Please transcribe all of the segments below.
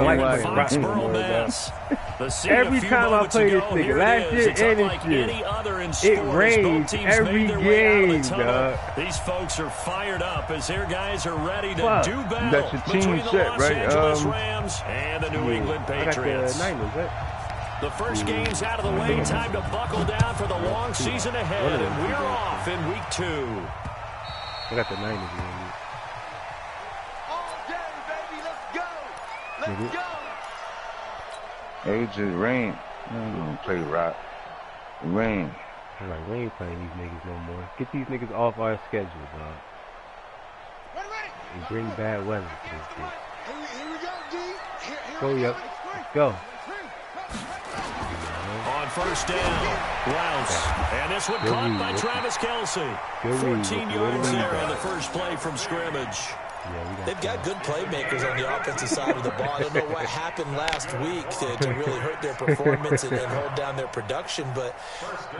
Foxborough, Mass. Every time I play this nigga, last year and this year, it rains every game, dog. These folks are fired up as their guys are ready to do battle. You got your team set, right? Angeles Rams and the New England Patriots. The first game's out of the way. Time to buckle down for the long season ahead, and we're off in week 2. I got the 90s, man. All day, baby. Let's go. Let's go. Hey, it's just rain. I'm gonna play rock. Rain. I'm like, we ain't playing these niggas no more. Get these niggas off our schedule, dog. And bring bad weather to this bitch. Here we go, D. Go, yep. Let's go. On first down, Rouse. And this one caught by Travis Kelce. 14 yards there on the first play from scrimmage. They've got good playmakers on the offensive side of the ball. I don't know what happened last week to really hurt their performance and hold down their production, but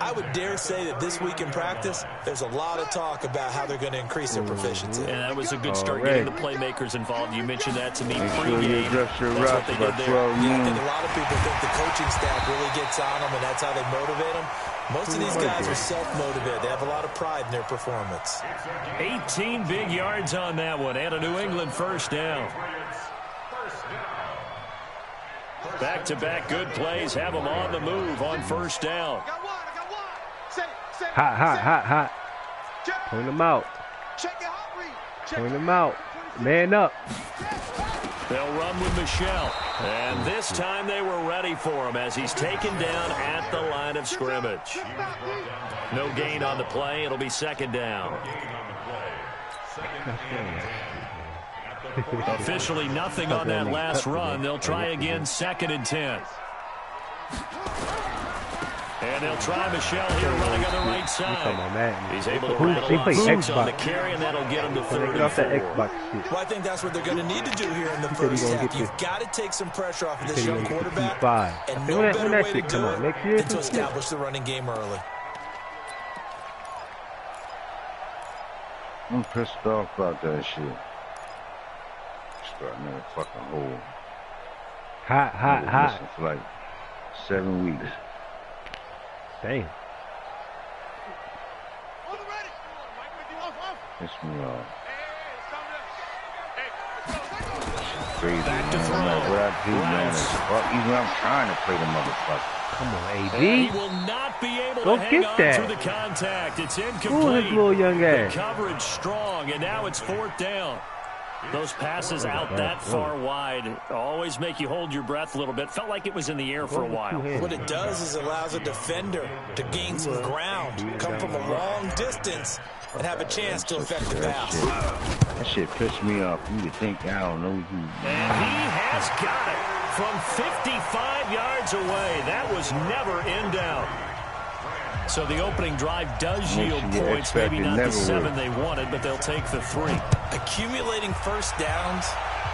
I would dare say that this week in practice, there's a lot of talk about how they're going to increase their proficiency. And that was a good start getting the playmakers involved. You mentioned that to me pregame. That's what they did there. Yeah, I think a lot of people think the coaching staff really gets on them, and that's how they motivate them. Most of these guys are self-motivated. They have a lot of pride in their performance. 18 big yards on that one, and a New England first down. Back-to-back good plays have them on the move on first down. Hot. Point them out. Point them out. Man up. They'll run with Michelle. And this time they were ready for him as he's taken down at the line of scrimmage. No gain on the play. It'll be second down. Officially nothing on that last run. They'll try again, 2nd and 10. And they'll try Michelle here running on the right side. He's able to rattle off 6 on the carry, and that'll get him to 3rd and 4. Well, I think that's what they're going to need to do here in the first half. You've got to take some pressure off of this young quarterback, and no better way to do it than to establish the running game early. I'm pissed off about that shit. Starting in a fucking hole. Hot. For like 7 weeks. Damn. Piss me off. Crazy, back to man. throw. I'm like, what I do, man, is fuck. Even when I'm trying to play the motherfucker. Come on, And he AD. will not be able Go to hang get on that. through the contact. It's incomplete. Ooh, his little young ass. The coverage strong, and now it's 4th down. Those passes out that far wide always make you hold your breath a little bit. Felt like it was in the air for a while. What it does is it allows a defender to gain some ground, come from a long distance, and have a chance to affect the pass. That shit pissed me off. You would think, I don't know who. And he has got it from 55 yards away. That was never in doubt. So the opening drive does yield points, maybe not the 7 they wanted, but they'll take the 3. Accumulating first downs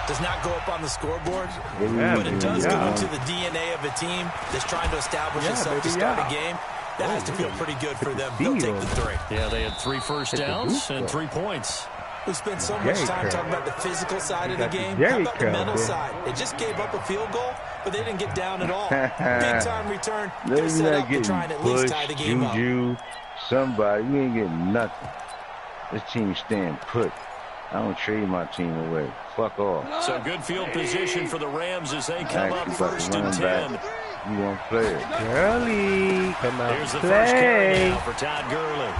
does not go up on the scoreboard, but it does go into the DNA of a team that's trying to establish itself to start a game. That has to feel pretty good for them. They'll take the 3. Yeah, they had 3 first downs and 3 points. We spent so much time talking about the physical side of the game. How about the mental side? They just gave up a field goal, but they didn't get down at all. Big time return. They're set up to try and at least tie the game up. Juju, somebody, you ain't getting nothing. This team's staying put. I don't trade my team away. Fuck off. So good field position for the Rams as they come up 1st and 10. You won't play it. Gurley, come out. Here's the first carry now for Todd Gurley.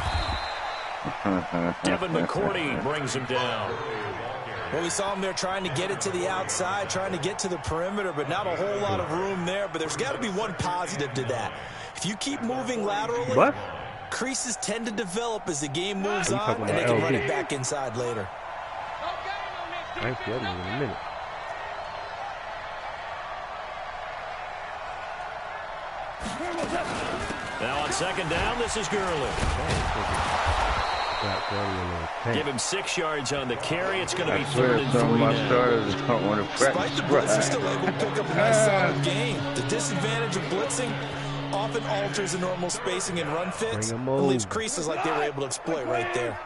Devin McCourty brings him down. Well, we saw him there trying to get it to the outside, trying to get to the perimeter, but not a whole lot of room there. But there's got to be one positive to that. If you keep moving laterally, creases tend to develop as the game moves on, and they can run it back inside later. Thank you. In a minute. Now on 2nd down, this is Gurley. Give him 6 yards on the carry. It's going to be 3rd and 3 now. Despite the blitz, they're still able to pick up a nice solid game. The disadvantage of blitzing often alters the normal spacing and run fits and leaves creases like they were able to exploit right there.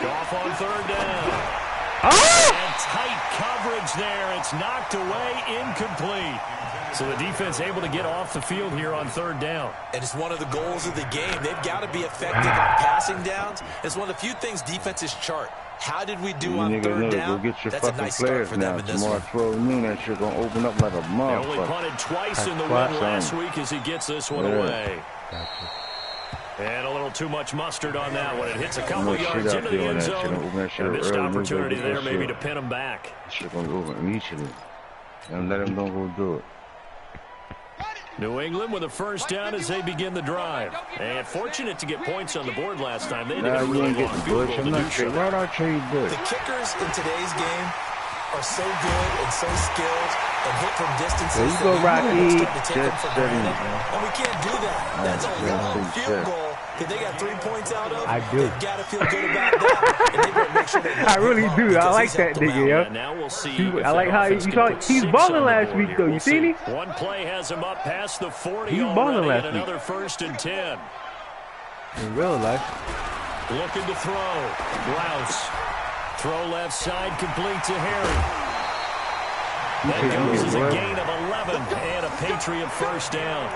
Goff on 3rd down. And tight coverage there. It's knocked away, incomplete. So the defense able to get off the field here on 3rd down. And it's one of the goals of the game. They've got to be effective on passing downs. It's one of the few things defenses chart. How did we do on 3rd down? Go get your That's a nice start for them in this one. Tomorrow 12 noon, that shit gonna open up like a motherfucker. They only punted twice in the win last week as he gets this one away. Gotcha. And a little too much mustard on that one. It hits a couple yards into the end zone. And a missed opportunity there maybe to pin him back. Shit gonna go immediately. And let him don't go do it. New England with a 1st down as they begin the drive. And fortunate to get points on the board last time. They didn't get a really long field goal to do so. Why would I trade Bush? The kickers in today's game are so good and so skilled and hit from distances. There you go, Rocky. And we can't do that. That's a long field goal that they got 3 points out of. I do. They've got to feel good about that. And they've got to make sure they I really do. I like that nigga, yo. Now we'll see. I like how he's balling last week, though. You seen him? One play has him up past the 40 he's balling last week. Another 1st and 10. In real life. Looking to throw. Rouse. Throw left side, complete to Harry. That goes as a gain of 11 and a Patriot 1st down.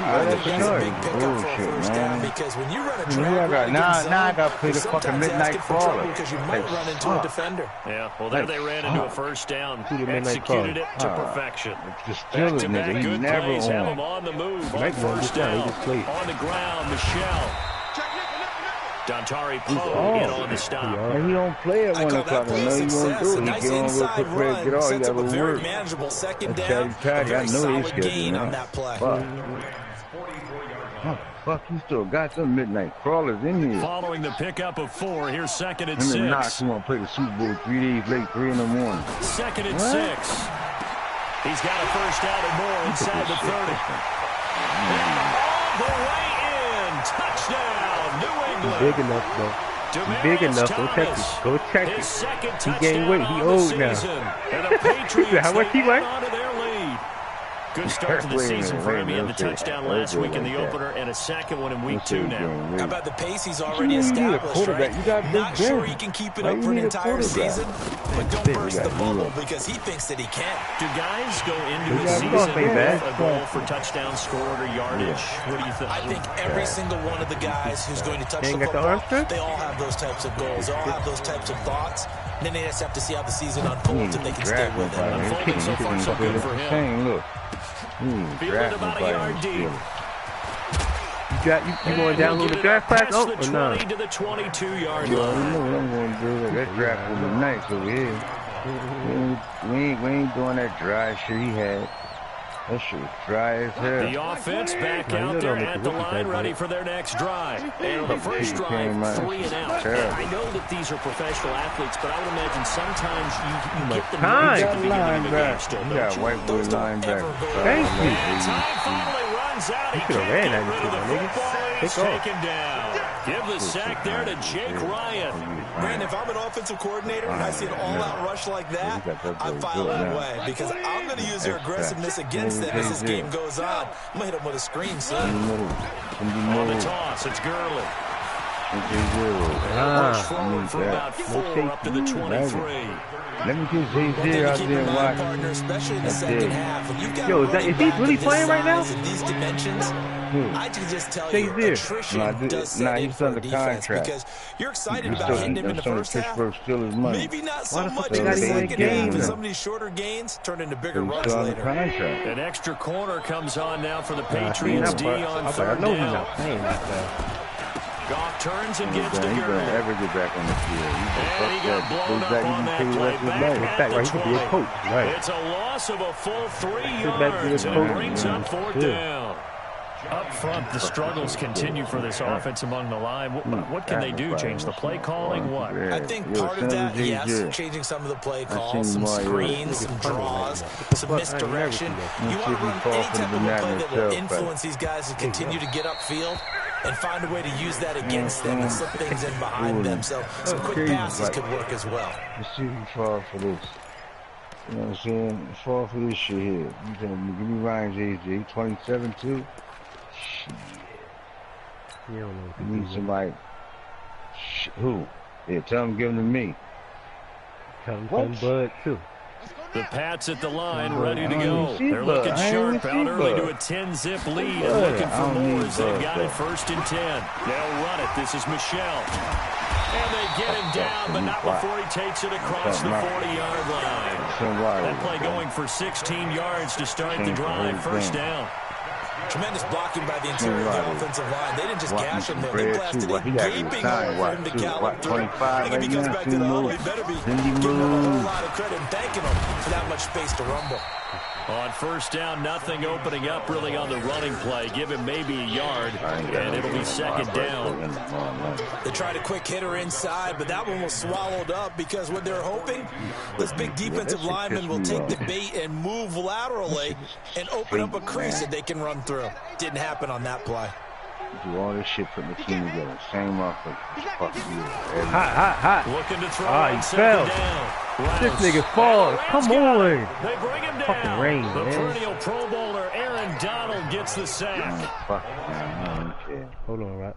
That's a big pickup for a 1st down because when you run a track now I got to play the fucking midnight crawler because you might run into a defender. Yeah, well there they ran into a 1st down. Executed it to perfection. Back-to-back good plays have them on the move. On 1st down. On the ground, Michelle. Dontari Poe in on the stop. And he don't play at 1 o'clock. I know he won't do it. He get on real quick, ready to get off. He got to work. Manageable 2nd down. I know he's getting on that play. Fuck, you still got some midnight crawlers in here. Following the pickup of 4, here's 2nd and 6. Knox, you want to play the Super Bowl 3 days late, 3 in the morning. 2nd and 6. He's got a 1st down and more inside the 30. And all the way in. Touchdown, New England. Big enough, though. He's big enough. Go check it. Go check it. He gained weight. He old now. How much he weigh? Good start to the season for him. He had the touchdown last week in the opener and a 2nd one in week 2 now. How about the pace he's already established, right? Not sure he can keep it up for an entire season, but don't burst the bubble because he thinks that he can. Do guys go into a season with a goal for touchdown scored or yardage? What do you think? I think every single one of the guys who's going to touch the football, they all have those types of goals. They all have those types of thoughts. And then they just have to see how the season unfolds and they can stay with it. Unfolding so far so good for him. Look. Fielded about a yard deep. You going down with the draft class? Oh, the 20 to the 22-yard line. You know what I'm going to do. That draft will be nice over here. We ain't doing that dry shit he had. That shit was dry as hell. The offense back out there at the line, ready for their next drive. And on the first drive, 3 and out. I know that these are professional athletes, but I would imagine sometimes you get the need at the beginning of the game still, don't you? Yeah, white boy linebacker. Thank you. Time finally runs out. He could have ran that rid of the football. He's taken down. Give the sack there to Jake Ryan. Brandon, if I'm an offensive coordinator and I see an all-out rush like that, I file that way because I'm going to use their aggressiveness against them as this game goes on. I'm going to hit them with a screen soon. On the toss, it's Gurley. Push forward for about 4 up to the 23. Let me just say out there and watch. Partner, especially in the second half. Yo, is he really playing right now? These dimensions, I can just tell you, attrition does set in for defense because you're excited about hitting him in the first half. Maybe not so much in the second half, and some of these shorter gains turn into bigger runs later. An extra corner comes on now for the Patriots D on 3rd down. Goff turns and gets to Gurley. He's going to ever get back on the field. And he got blown up on that play. Back at the 20. It's a loss of a full 3 yards and it brings up 4th down. Up front, the struggles continue for this offense among the line. What can they do? Change the play calling? What? I think part of that, yes, changing some of the play calls, some screens, some draws, some misdirection. You want to run any type of play that will influence these guys to continue to get upfield and find a way to use that against them and slip things in behind them. So some quick passes could work as well. Let's see who fall for this. You know what I'm saying? Fall for this shit here. Give me Ryan JJ. 27 too. Shit. You don't know. You need somebody. Who? Yeah, tell him give him to me. Bud, too. The Pats at the line, ready to go. They're looking sharp, out early to a 10-zip lead and looking for more as they've got it 1st and 10. They'll run it. This is Michelle. And they get him down, but not before he takes it across the 40-yard line. That play going for 16 yards to start the drive, 1st down. Tremendous blocking by the interior of the offensive line. They didn't just gash him there. They blasted a gaping hole for him to gallop through. I think if he comes back to the huddle, he better be giving him a whole lot of credit and thanking him for that much space to rumble. On 1st down, nothing opening up really on the running play. Give him maybe a yard, and it'll be 2nd down. They tried a quick hitter inside, but that one was swallowed up because what they're hoping, this big defensive lineman will take the bait and move laterally and open up a crease that they can run through. Didn't happen on that play. Do all this shit, put the team together. Same motherfucker. Fuck you. Hot. Looking to throw he fell. This nigga falls. Come on. They bring him down. Fucking rain, the man. perennial Pro Bowler Aaron Donald gets the sack. Fuck, man. I don't care. Hold on, right?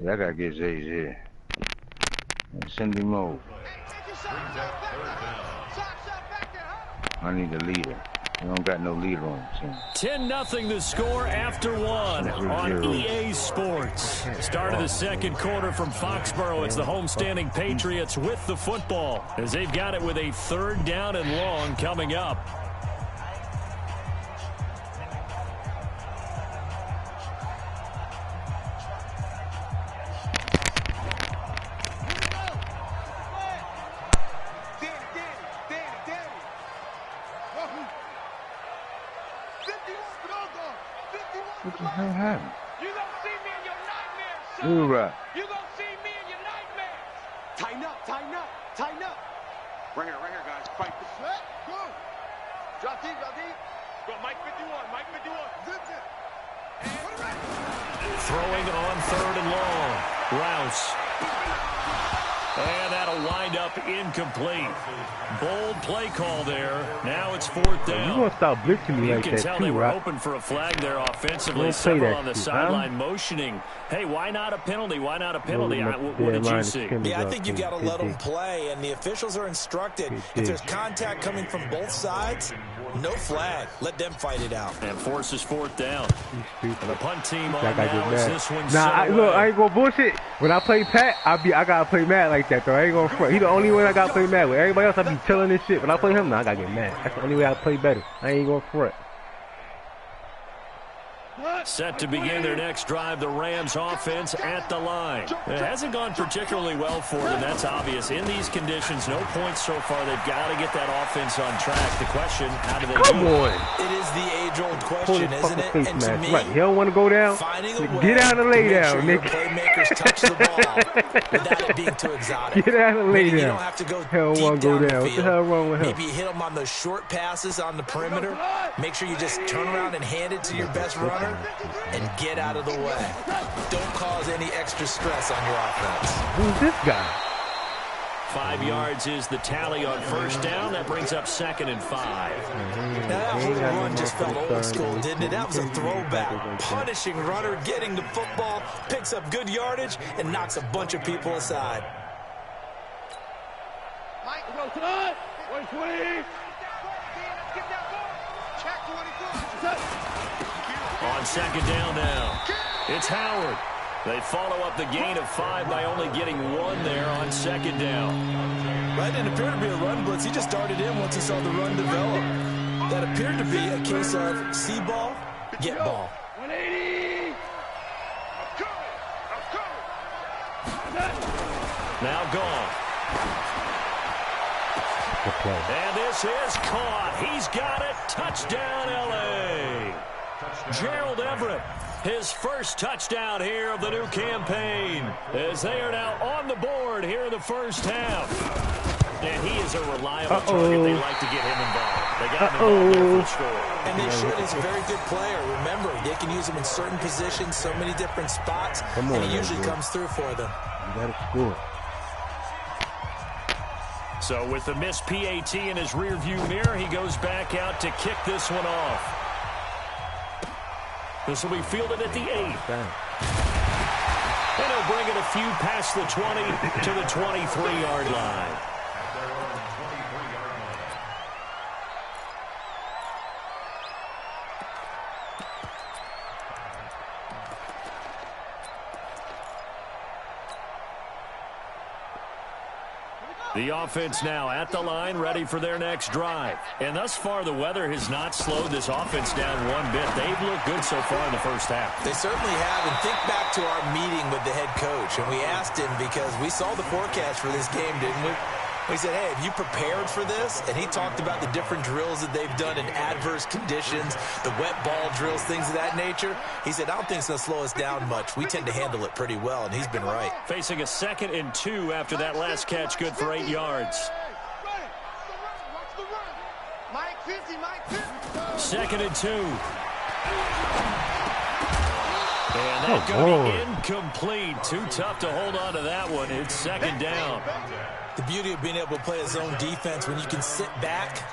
I gotta get Zay's here. Send him over. I need a leader. We don't got no leader on the team. 10-0 the score after 1 on EA Sports. Start of the 2nd quarter from Foxborough. It's the homestanding Patriots with the football as they've got it with a 3rd down and long coming up. What the hell happened? You gonna see me in your nightmares, son. You right. You gonna see me in your nightmares. Tighten up, tighten up, tighten up. Right here, guys. Fight the sweat. Go. Drop deep, drop deep. Go, Mike 51, Mike 51. Zip it. Throwing on 3rd and long. Rouse. And that'll wind up incomplete. Bold play call there. Now it's 4th down. You gonna stop blitzing me like that, too, You can tell they were hoping for a flag there offensively. Several on the sideline motioning. Hey, why not a penalty? Why not a penalty? What did you see? Yeah, I think you got to let them play, and the officials are instructed. If there's contact coming from both sides, no flag. Let them fight it out. And forces 4th down. And the punt team on now as this one. Look, I ain't gonna bullshit. When I play Pat, I gotta play mad like that though. I ain't gonna front. He the only one I gotta play mad with. Everybody else I be telling this shit. When I play him, nah, I gotta get mad. That's the only way I play better. I ain't gonna front. Set to begin their next drive, the Rams offense at the line. It hasn't gone particularly well for them, that's obvious. In these conditions, no points so far. They've got to get that offense on track. The question, how do they do it? It is the age-old question, isn't it? And to me, right. He don't want to go down. Get out and lay down, nigga. Playmakers touch the ball without it being too exotic. Get out and lay down. You don't have to go hell deep down down the What the hell wrong with him? Maybe you hit him on those short passes on the perimeter. Make sure you just turn around and hand it to your best runner and get out of the way. Don't cause any extra stress on your offense. Who's this guy? 5 yards is the tally on 1st down. That brings up 2nd and 5. Now that whole run just felt old school, didn't it? That was a throwback. Punishing runner, getting the football, picks up good yardage, and knocks a bunch of people aside. Mike, go to the 120. Get that ball. Check 22. On 2nd down now, it's Howard. They follow up the gain of 5 by only getting 1 there on 2nd down. That didn't appear to be a run blitz. He just started in once he saw the run develop. That appeared to be a case of see ball, get ball. 180. Now gone. And this is caught. He's got it. Touchdown, L.A. Gerald Everett, his first touchdown here of the new campaign, as they are now on the board here in the 1st half. And he is a reliable target. They like to get him involved. They got him involved there for the score. And they should. He's a very good player. Remember, they can use him in certain positions, so many different spots, and he usually comes through for them. You got to score. So with the missed PAT in his rearview mirror, he goes back out to kick this one off. This will be fielded at the 8. And he'll bring it a few past the 20 to the 23-yard line. The offense now at the line, ready for their next drive. And thus far, the weather has not slowed this offense down one bit. They've looked good so far in the first half. They certainly have. And think back to our meeting with the head coach. And we asked him because we saw the forecast for this game, didn't we? We said, hey, have you prepared for this? And he talked about the different drills that they've done in adverse conditions, the wet ball drills, things of that nature. He said, I don't think it's going to slow us down much. We tend to handle it pretty well, and he's been right. Facing a 2nd and 2 after that last catch, good for 8 yards. 2nd and 2. And that going to be incomplete. Too tough to hold on to that one. It's 2nd down. The beauty of being able to play a zone defense when you can sit back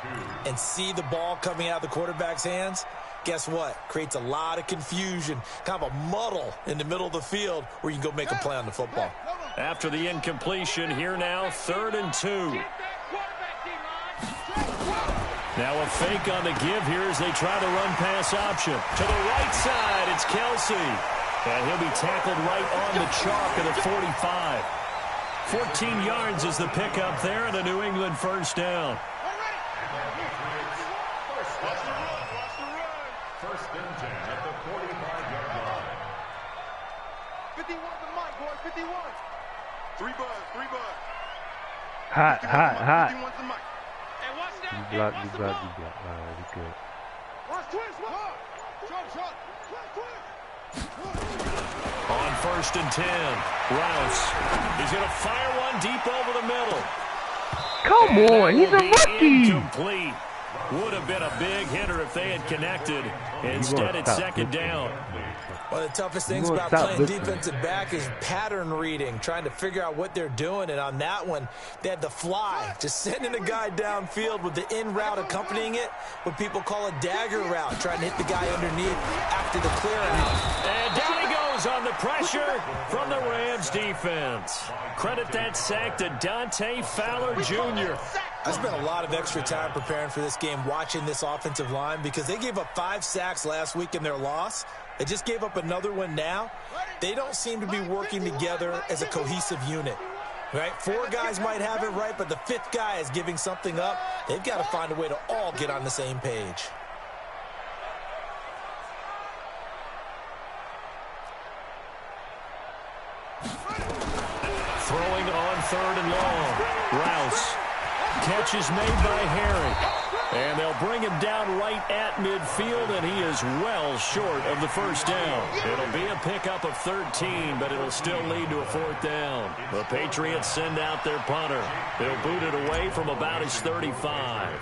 and see the ball coming out of the quarterback's hands, guess what? Creates a lot of confusion, kind of a muddle in the middle of the field where you can go make a play on the football. After the incompletion, here now, 3rd and 2. Now a fake on the give here as they try the run-pass option. To the right side, it's Kelsey. And he'll be tackled right on the chalk of the 45. 14 yards is the pickup there, and a New England first down. First and 10 at the 45-yard line. 51 to Mike, boy, 51. 3 bud. Hot. 51 to Mike. You block. All right, we good. Watch twist, On 1st and 10, Rouse. He's going to fire one deep over the middle. Come on, he's a rookie. Incomplete. Would have been a big hitter if they had connected. Instead, it's 2nd down. One of the toughest things about playing defensive back is pattern reading, trying to figure out what they're doing. And on that one, they had the fly, just sending a guy downfield with the in route accompanying it, what people call a dagger route, trying to hit the guy underneath after the clear out. And down he goes on the pressure from the Rams defense. Credit that sack to Dante Fowler Jr. I spent a lot of extra time preparing for this game, watching this offensive line, because they gave up 5 sacks last week in their loss. They just gave up another one now. They don't seem to be working together as a cohesive unit. Right? 4 guys might have it right, but the 5th guy is giving something up. They've got to find a way to all get on the same page. Throwing on 3rd and long. Rouse. Catch is made by Harry. And they'll bring him down right at midfield, and he is well short of the first down. It'll be a pickup of 13, but it'll still lead to a 4th down. The Patriots send out their punter. They'll boot it away from about his 35.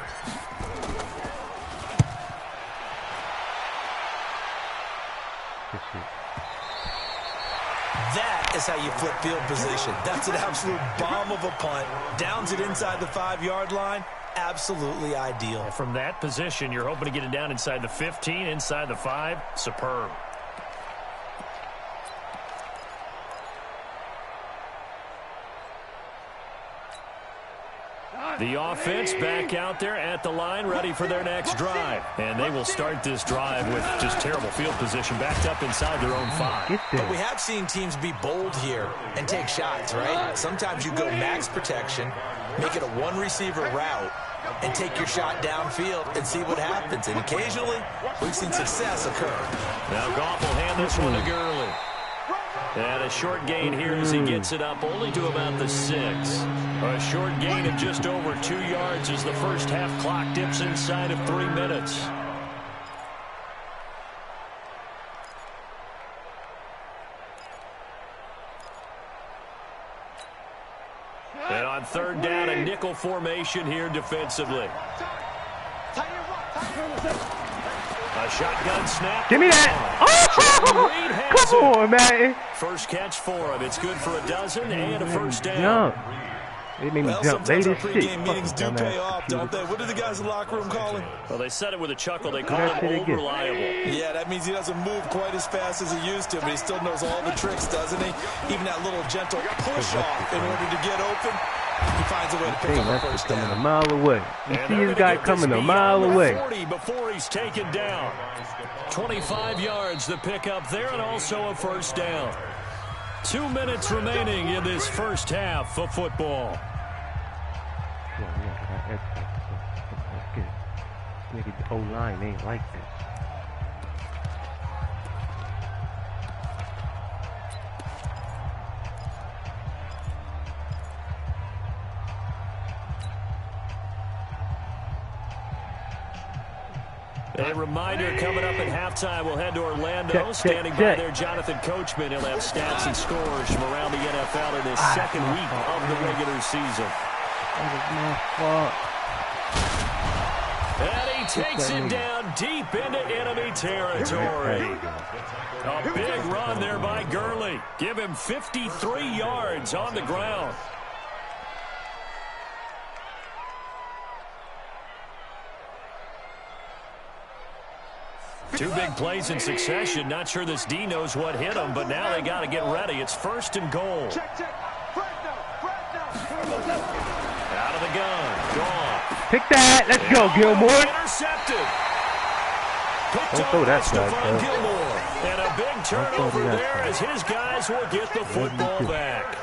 That is how you flip field position. That's an absolute bomb of a punt. Downs it inside the 5-yard line. Absolutely ideal. From that position, you're hoping to get it down inside the 15, inside the 5. Superb. The offense back out there at the line, ready for their next drive. And they will start this drive with just terrible field position, backed up inside their own 5. But we have seen teams be bold here and take shots, right? Sometimes you go max protection, make it a 1-receiver route, and take your shot downfield and see what happens. And occasionally, we've seen success occur. Now Goff will hand this one to Gurley. And a short gain here as he gets it up only to about the 6. A short gain of just over 2 yards as the first half clock dips inside of 3 minutes. And on 3rd down, a nickel formation here defensively. A shotgun snap. Give me that. Oh, come on, man. First catch for him. It's good for a dozen and a first down. They made me well, jump. sometimes our pregame meetings do pay off, don't they? What do the guys in the locker room call him? Well, they said it with a chuckle. They call him old reliable. Yeah, that means he doesn't move quite as fast as he used to, but he still knows all the tricks, doesn't he? Even that little gentle push-off in order to get open, he finds a way to pick up a first down. Coming a mile away. You see this guy coming a mile away. 40 before he's taken down. 25 yards the pickup there, and also a first down. 2 minutes remaining in this first half of football. Let's get it. This nigga's O-line ain't like this. A reminder coming up at halftime. We'll head to Orlando. Standing by there, Jonathan Coachman. He'll have stats and scores from around the NFL in his second week of the regular season. That is my fault. And he takes it down deep into enemy territory. A big run there by Gurley. Give him 53 yards on the ground. Two big plays in succession. Not sure this D knows what hit him, but now they got to get ready. It's 1st and goal. Out of the gun. Gone. Pick that. Let's go, Gilmore. Intercepted. Don't throw that side, Gilmore. And a big turnover there as his guys will get the football back.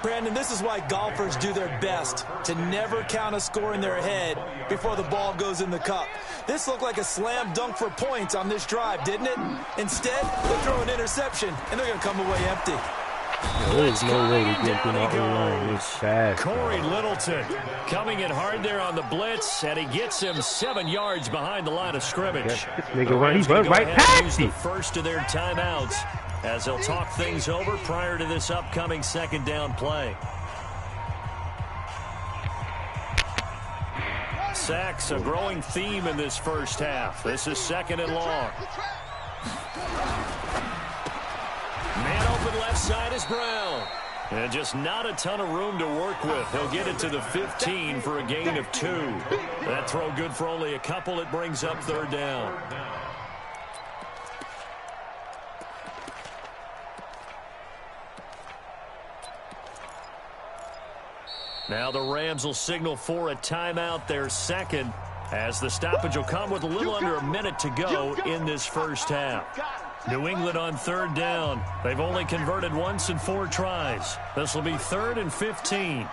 Brandon, this is why golfers do their best to never count a score in their head before the ball goes in the cup. This looked like a slam dunk for points on this drive, didn't it? Instead, they throw an interception, and they're going to come away empty. Yeah, there's no way to get through my O-line. It's fast. Corey Littleton coming in hard there on the blitz, and he gets him 7 yards behind the line of scrimmage. This nigga run, he run right past the you. First of their timeouts as they'll talk things over prior to this upcoming second down play. Sacks, a growing theme in this first half. This is 2nd and long. Man open left side is Brown. And just not a ton of room to work with. He'll get it to the 15 for a gain of 2. That throw good for only a couple. It brings up 3rd down. Now the Rams will signal for a timeout, their second, as the stoppage will come with a little under a minute to go in this first half. New England on 3rd down. They've only converted once in 4 tries. This will be 3rd and 15.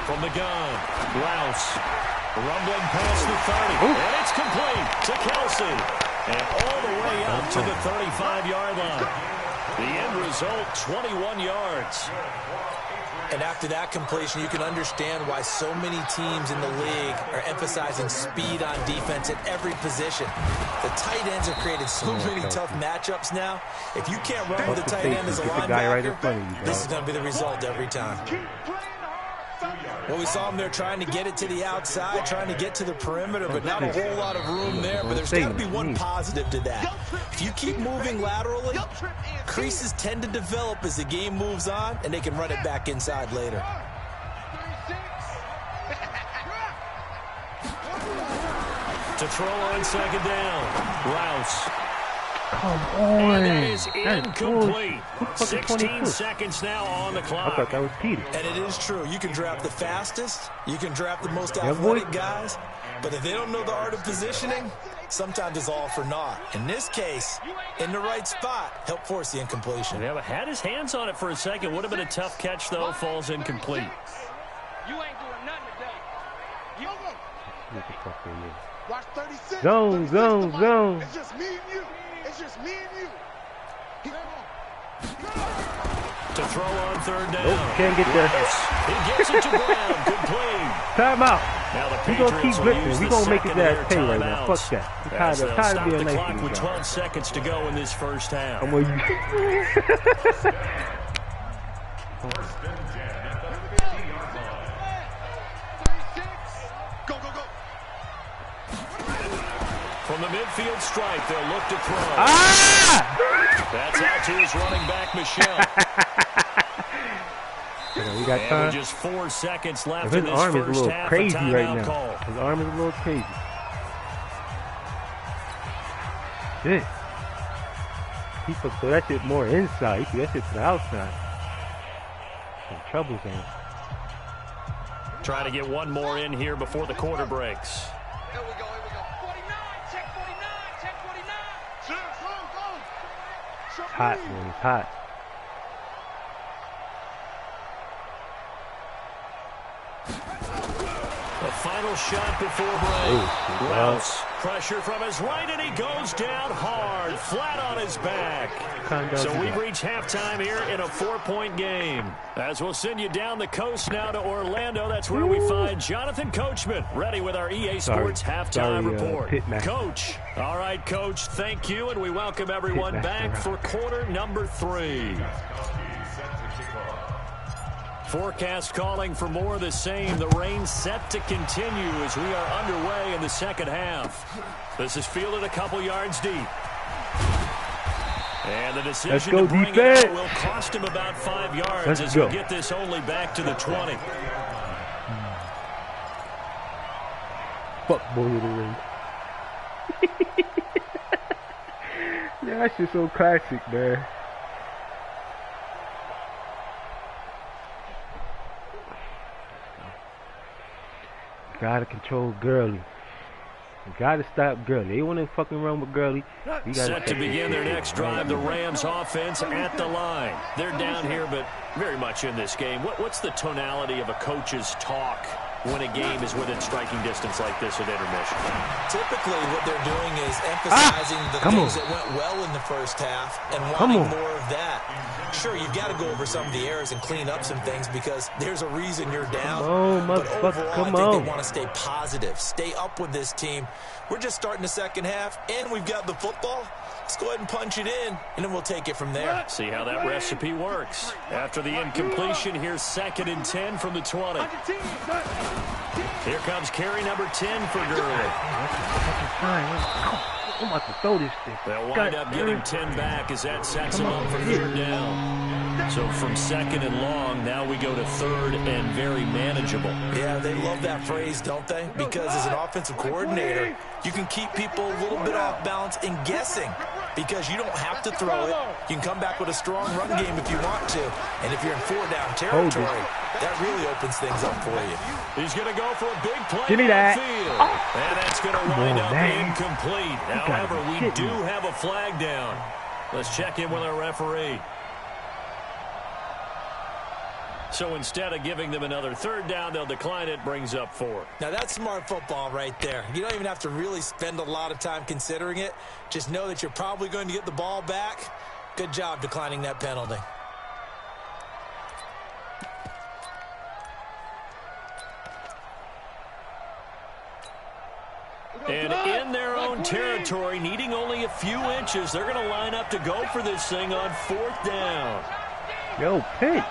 From the gun, Rouse. Rumbling past the 30. Ooh. And it's complete to Kelsey. And all the way out to the 35-yard line. The end result, 21 yards. And after that completion, you can understand why so many teams in the league are emphasizing speed on defense at every position. The tight ends have created so many tough matchups now. If you can't run with the tight end as a linebacker, this is going to be the result every time. Well, we saw him there trying to get it to the outside, trying to get to the perimeter, but not a whole lot of room there. But there's got to be one positive to that. If you keep moving laterally, creases tend to develop as the game moves on, and they can run it back inside later. To throw on 2nd down, Rouse. Come on. And it is incomplete. 16 seconds now on the clock. I thought that was Peter. And it is true. You can draft the fastest. You can draft the most athletic guys. But if they don't know the art of positioning, sometimes it's all for naught. In this case, in the right spot, help force the incompletion. Yeah, but had his hands on it for a second. Would have been a tough catch, though. Falls incomplete. You ain't doing nothing today. What the fuck are you? Watch 36. Zone. It's just me and you. It's just me and you. To throw on 3rd down. Nope, can't get there. He gets it to Brown. Good play. Time out. Now the We're going to keep blitzing. We're going to make his ass pay right now. timeouts. Fuck that. We're tired of being the nice clock to with these 12 guys. seconds to go in this first half. I'm with you. 1st and 10 at the 50-yard line. 36. Go. From the midfield stripe, they'll look to throw. That's out to his running back, Michelle. We got time. With just 4 seconds left His in this arm is a first little half. crazy a right timeout now. call. His arm is a little crazy. Shit. He could throw that shit more inside. He threw that shit to the outside. Some trouble there. Trying to get one more in here before the quarter breaks. Here we go. 49. Check 49. It's hot, man. It's hot. The final shot before break. Rouse. Pressure from his right, and he goes down hard, flat on his back. So we've reached halftime here in a 4-point game. As we'll send you down the coast now to Orlando, that's where we find Jonathan Coachman, ready with our EA Sports halftime report. Coach. All right, Coach, thank you, and we welcome everyone back for quarter number 3. Forecast calling for more of the same. The rain set to continue as we are underway in the second half. This is fielded a couple yards deep. And the decision to bring it out will cost him about 5 yards as we get this only back to the 20. Fuck boy of the ring. Yeah, that shit's so classic, man. Gotta control Gurley. Gotta stop Gurley. They want to fucking run with Gurley. Set to begin their next drive, the Rams offense at the line. They're down here, but very much in this game. What's the tonality of a coach's talk when a game is within striking distance like this at intermission? Typically, what they're doing is emphasizing the things that went well in the first half and wanting more of that. Sure, you've got to go over some of the errors and clean up some things because there's a reason you're down. But overall, I think they want to stay positive, stay up with this team. We're just starting the second half, and we've got the football. Let's go ahead and punch it in, and then we'll take it from there. See how that recipe works. After the incompletion, here's 2nd and 10 from the 20. Here comes carry number 10 for Gurley. I'm about to throw this thing. They'll wind up getting 10 back as that sets them up for 3rd down. So from 2nd and long, now we go to 3rd and very manageable. Yeah, they love that phrase, don't they? Because as an offensive coordinator, you can keep people a little bit off balance and guessing because you don't have to throw it. You can come back with a strong run game if you want to. And if you're in 4-down territory, that really opens things up for you. He's going to go for a big play. Give me that. And that's going to wind up incomplete. However, we do have a flag down. Let's check in with our referee. So instead of giving them another 3rd down, they'll decline it, brings up 4. Now that's smart football right there. You don't even have to really spend a lot of time considering it. Just know that you're probably going to get the ball back. Good job declining that penalty. And in their own territory, needing only a few inches, they're going to line up to go for this thing on 4th down. Yo, pitch.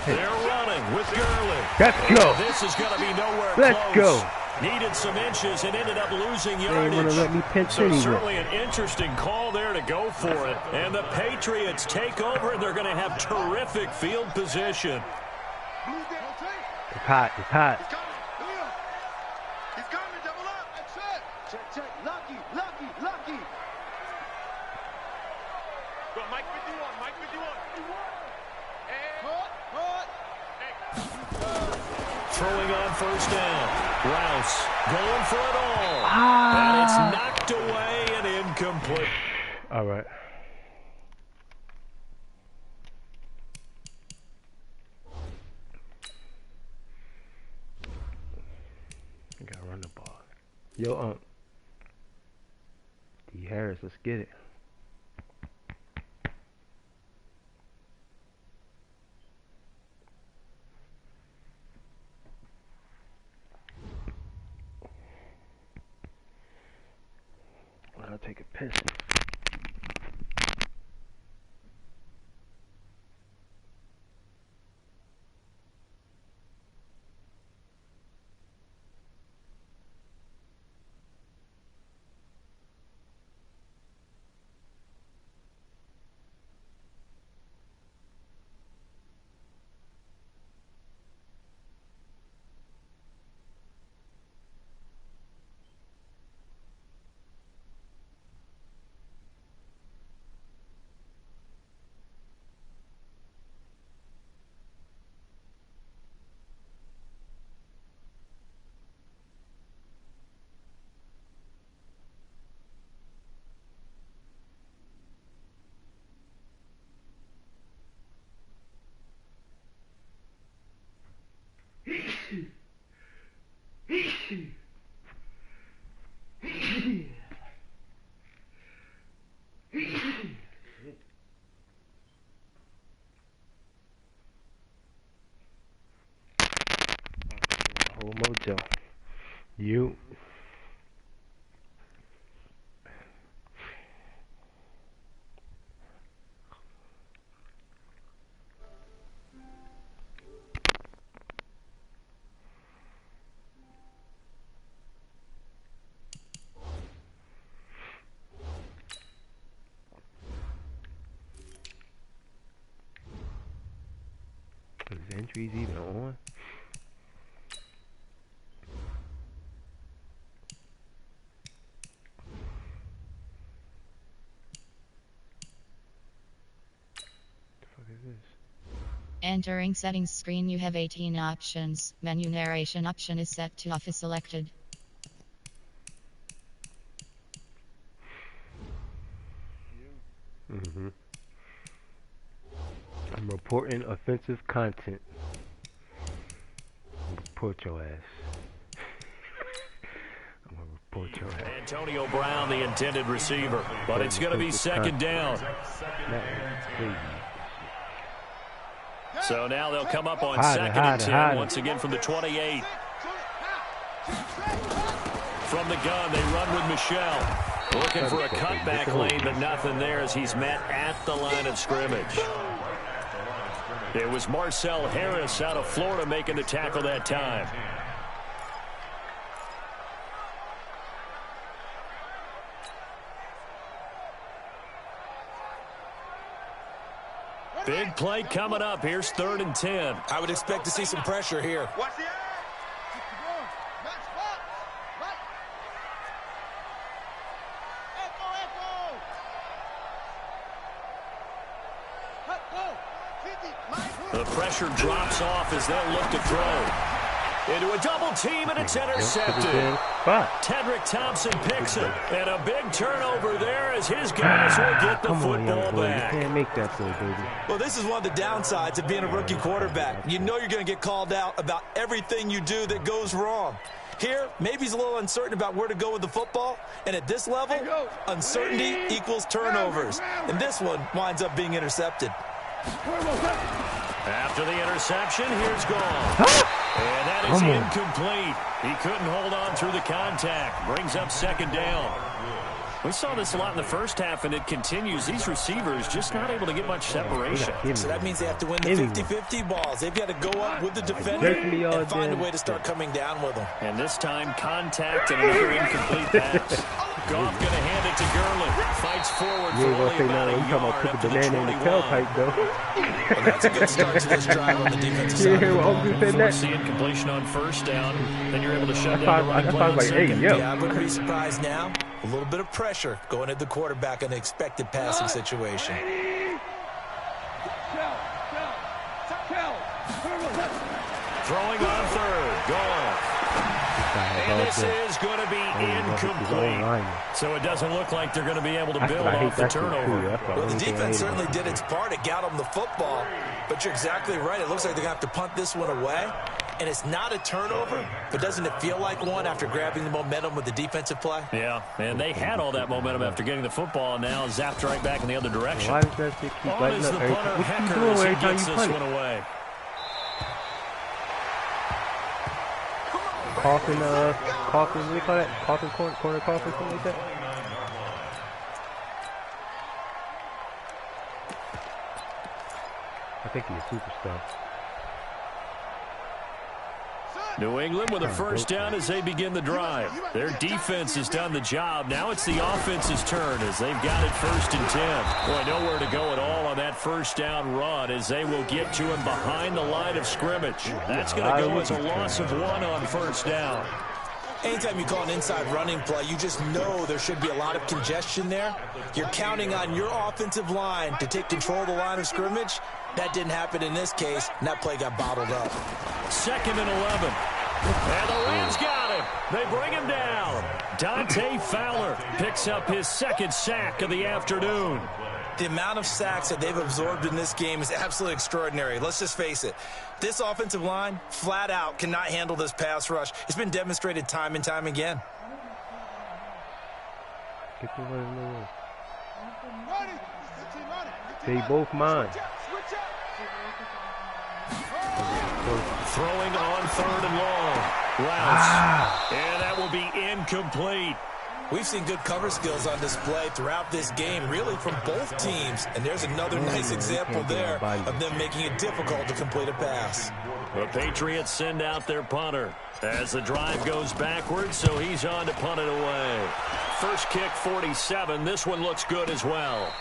They're running with Gurley. Let's go. This is going to be nowhere close. Let's go. Needed some inches and ended up losing yardage. Let me pitch so certainly an interesting call there to go for it. And the Patriots take over, and they're going to have terrific field position. It's hot. It's hot. He's coming. Double up. That's it. Check. Lucky. Go, Mike 51. Throwing on 1st down. Rouse going for it all. And it's knocked away and incomplete. All right. I gotta run the ball. Yo, D. Harris, let's get it. I'll take a piss. Joe. You. Is entries even on? Entering settings screen, you have 18 options. Menu narration option is set to off is selected. I'm reporting offensive content. Report your ass. I'm gonna report your ass. Antonio Brown, the intended receiver, but it's going to be second down. So now they'll come up on second and 10 once again from the 28. From the gun, they run with Michelle. Looking for a cutback lane, but nothing there as he's met at the line of scrimmage. It was Marcel Harris out of Florida making the tackle that time. Big play coming up. Here's 3rd and 10. I would expect to see some pressure here. Watch the The pressure drops off as they'll look to throw. Into a double team, and it's intercepted. Tedrick Thompson picks it. And a big turnover there as his guys will get the football back. You can't make that play, baby. Well, this is one of the downsides of being a rookie quarterback. You know you're going to get called out about everything you do that goes wrong. Here, maybe he's a little uncertain about where to go with the football. And at this level, uncertainty equals turnovers. And this one winds up being intercepted. After the interception, here's Gall. And that is incomplete. He couldn't hold on through the contact. Brings up second down. We saw this a lot in the first half, and it continues. These receivers just not able to get much separation. So that means they have to win the 50-50 balls. They've got to go up with the defender and find a way to start coming down with them. And this time, contact and another incomplete pass. Goff going to hand it to Gurley. Fights forward for only about a yard up to the 21. Well, that's a good start to this drive on the defensive side. Force the incompletion on first down, then you're able to shut down the running play on second. Yeah, I wouldn't be surprised now. A little bit of pressure going at the quarterback in an expected passing situation. Throwing on 3rd. Goff. And this is going to be incomplete. So it doesn't look like they're going to be able to build off the turnover. Well, the defense certainly did its part. It got them the football. But you're exactly right. It looks like they're going to have to punt this one away. And it's not a turnover, but doesn't it feel like one after grabbing the momentum with the defensive play? Yeah, and they had all that momentum after getting the football, and now zapped right back in the other direction. Why does that shit keep lighting up? What you doing every time you punt it? Away. Coffin, what do you call that? Coffin, corner coffin, something like that? I think he's a superstar. New England with a first down as they begin the drive. Their defense has done the job. Now it's the offense's turn as they've got it 1st and 10. Boy, nowhere to go at all on that first down run as they will get to him behind the line of scrimmage. That's going to go as a loss of 1 on first down. Anytime you call an inside running play, you just know there should be a lot of congestion there. You're counting on your offensive line to take control of the line of scrimmage. That didn't happen in this case, and that play got bottled up. 2nd and 11. And the Rams got him. They bring him down. Dante Fowler picks up his 2nd sack of the afternoon. The amount of sacks that they've absorbed in this game is absolutely extraordinary. Let's just face it. This offensive line, flat out, cannot handle this pass rush. It's been demonstrated time and time again. They both mine. Throwing on 3rd and long. Rouse. And that will be incomplete. We've seen good cover skills on display throughout this game, really from both teams. And there's another nice example there of them making it difficult to complete a pass. The Patriots send out their punter as the drive goes backwards, so he's on to punt it away. First kick, 47. This one looks good as well.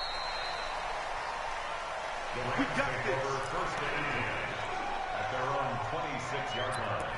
We got this. First and 10 at their own 26-yard line.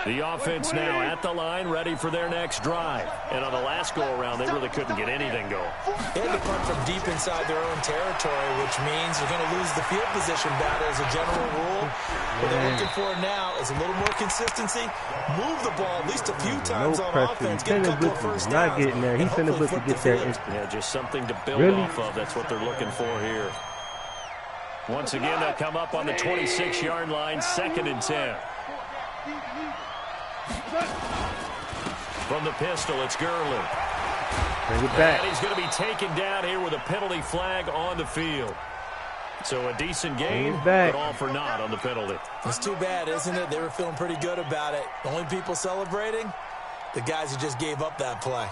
The offense now at the line, ready for their next drive. And on the last go-around, they really couldn't get anything going. They had to punt from deep inside their own territory, which means you're going to lose the field position battle as a general rule. What they're looking for now is a little more consistency. Move the ball at least a few times on offense. Get a couple of first downs. Not getting there. He's sending blitz to get there. Yeah, just something to build off of. That's what they're looking for here. Once again, they'll come up on the 26-yard line, 2nd and 10. From the pistol, it's Gurley. Bring it back. And he's going to be taken down here with a penalty flag on the field. So a decent game, but all for naught on the penalty. It's too bad, isn't it? They were feeling pretty good about it. The only people celebrating, the guys who just gave up that play.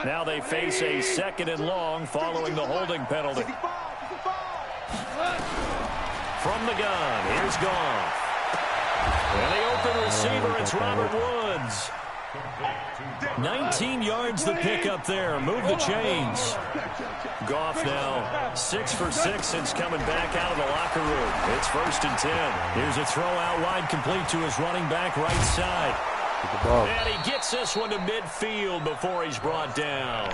Now they face a 2nd and long following the holding penalty. From the gun, here's Goff. And the open receiver, it's Robert Woods. 19 yards the pick up there. Move the chains. Goff now 6 for 6 since coming back out of the locker room. It's 1st and 10. Here's a throw out wide complete to his running back right side. And he gets this one to midfield before he's brought down.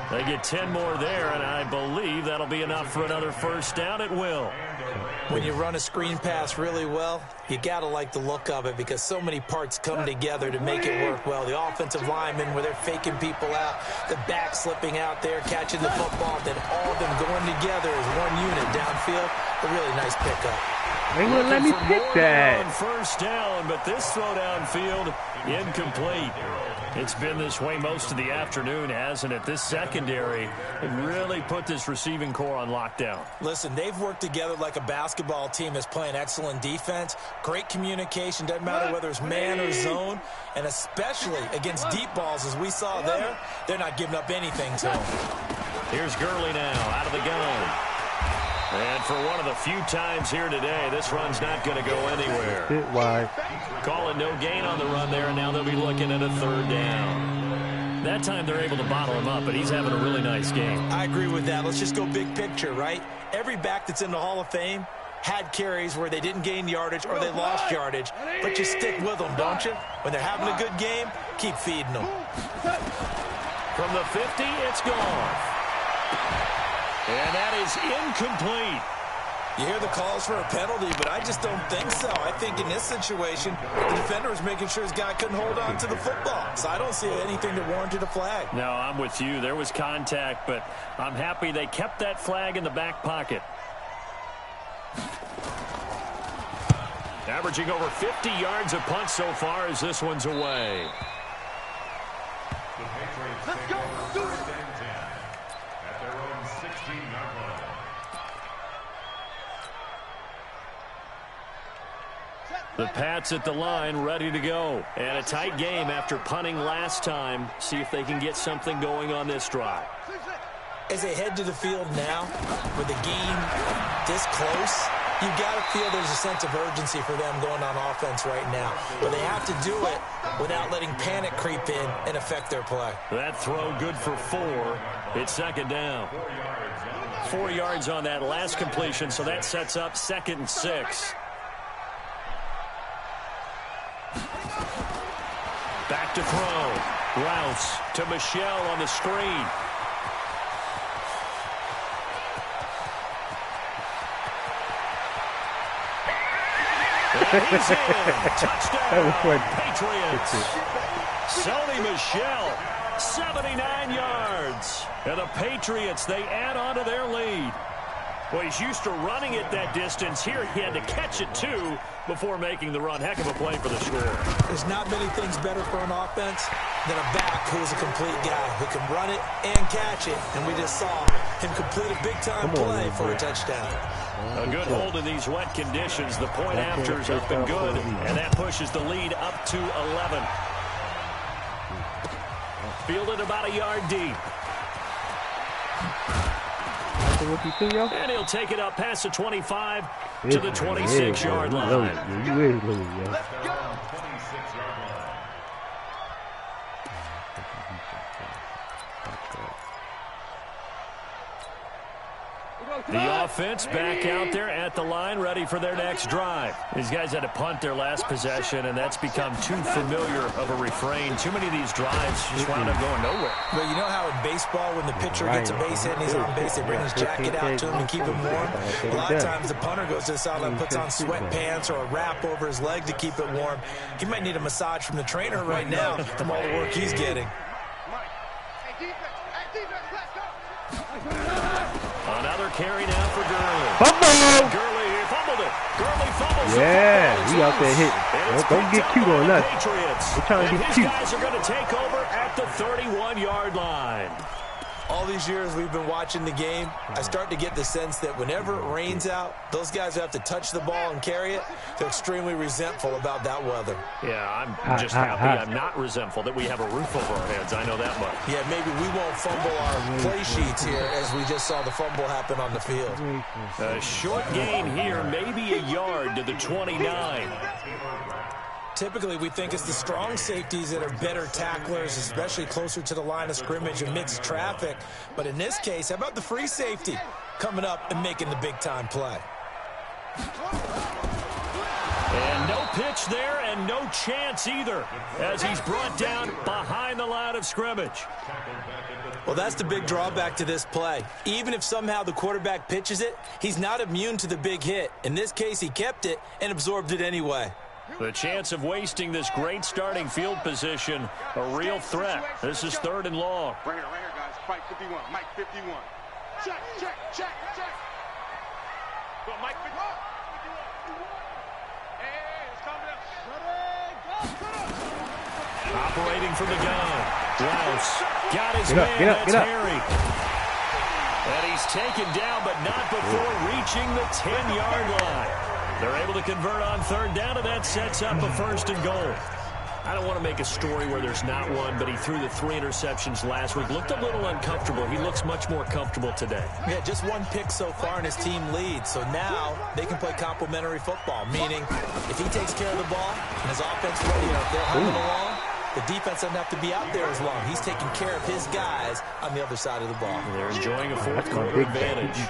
They get 10 more there, and I believe that'll be enough for another first down. It will. When you run a screen pass really well, you got to like the look of it because so many parts come together to make it work well. The offensive linemen, where they're faking people out, the back slipping out there, catching the football, then all of them going together as one unit downfield. A really nice pickup. They wouldn't let me pick that. On first down, but this throw downfield incomplete. It's been this way most of the afternoon, hasn't it? This secondary really put this receiving core on lockdown. Listen, they've worked together like a basketball team that's playing excellent defense. Great communication, doesn't matter whether it's man or zone. And especially against deep balls, as we saw there, they're not giving up anything to them. Here's Gurley now out of the gun. And for one of the few times here today, this run's not going to go anywhere. Bit wide. Calling no gain on the run there, and now they'll be looking at a 3rd down. That time they're able to bottle him up, but he's having a really nice game. I agree with that. Let's just go big picture, right? Every back that's in the Hall of Fame had carries where they didn't gain yardage or they lost yardage, but you stick with them, don't you? When they're having a good game, keep feeding them. From the 50, it's gone. And that is incomplete. You hear the calls for a penalty, but I just don't think so. I think in this situation, the defender was making sure his guy couldn't hold on to the football. So I don't see anything that warranted a flag. No, I'm with you. There was contact, but I'm happy they kept that flag in the back pocket. Averaging over 50 yards a punt so far as this one's away. The Patriots take over 1st and 10 at their own 16-yard line. The Pats at the line, ready to go. And a tight game after punting last time. See if they can get something going on this drive. As they head to the field now, with the game this close, you got to feel there's a sense of urgency for them going on offense right now. But they have to do it without letting panic creep in and affect their play. That throw good for 4. It's 2nd down. 4 yards on that last completion, so that sets up 2nd and 6. Back to throw. Rouse to Michelle on the screen. he's in. Touchdown. That was funny. Patriots. Sony Michel, 79 yards. And the Patriots, they add on to their lead. Well, he's used to running it that distance. Here he had to catch it, too, before making the run. Heck of a play for the score. There's not many things better for an offense than a back who is a complete guy who can run it and catch it. And we just saw him complete a big-time play for a touchdown. A good hold in these wet conditions. The point after's up and good, and that pushes the lead up to 11. Fielded about a yard deep. And he'll take it up past the 25 to the 26-yard line. The offense back out there at the line, ready for their next drive. These guys had to punt their last possession, and that's become too familiar of a refrain. Too many of these drives just wound up going nowhere. But you know how in baseball, when the pitcher gets a base hit and he's on base, they bring his jacket out to him to keep him warm? A lot of times the punter goes to the sideline, puts on sweatpants or a wrap over his leg to keep it warm. He might need a massage from the trainer right now from all the work he's getting. Another carry now for Gurley. Fumble! Gurley, he fumbled it. Gurley fumbles. Yeah, we out there hitting. Don't get cute on us. We're trying to get cute. These guys are going to take over at the 31-yard line. All these years we've been watching the game, I start to get the sense that whenever it rains out, those guys who have to touch the ball and carry it, they're extremely resentful about that weather. Yeah, I'm just happy I'm not resentful that we have a roof over our heads. I know that much. Yeah, maybe we won't fumble our play sheets here as we just saw the fumble happen on the field. A short gain here, maybe a yard to the 29. Typically, we think it's the strong safeties that are better tacklers, especially closer to the line of scrimmage amidst traffic. But in this case, how about the free safety coming up and making the big-time play? And no pitch there and no chance either as he's brought down behind the line of scrimmage. Well, that's the big drawback to this play. Even if somehow the quarterback pitches it, he's not immune to the big hit. In this case, he kept it and absorbed it anyway. The chance of wasting this great starting field position, a real threat. This is 3rd and long. Right here, guys. Fight 51. Mike 51. Check. Go, Mike 51. Hey, it's coming up. Operating from the gun. Rouse got his man. That's Harry. And he's taken down, but not before reaching the 10-yard line. They're able to convert on 3rd down, and that sets up a 1st and goal. I don't want to make a story where there's not one, but he threw the 3 interceptions last week. Looked a little uncomfortable. He looks much more comfortable today. Yeah, just 1 pick so far, and his team leads. So now they can play complementary football, meaning if he takes care of the ball and his offense ready, if they're humming along, the defense doesn't have to be out there as long. He's taking care of his guys on the other side of the ball. They're enjoying a 4th quarter advantage.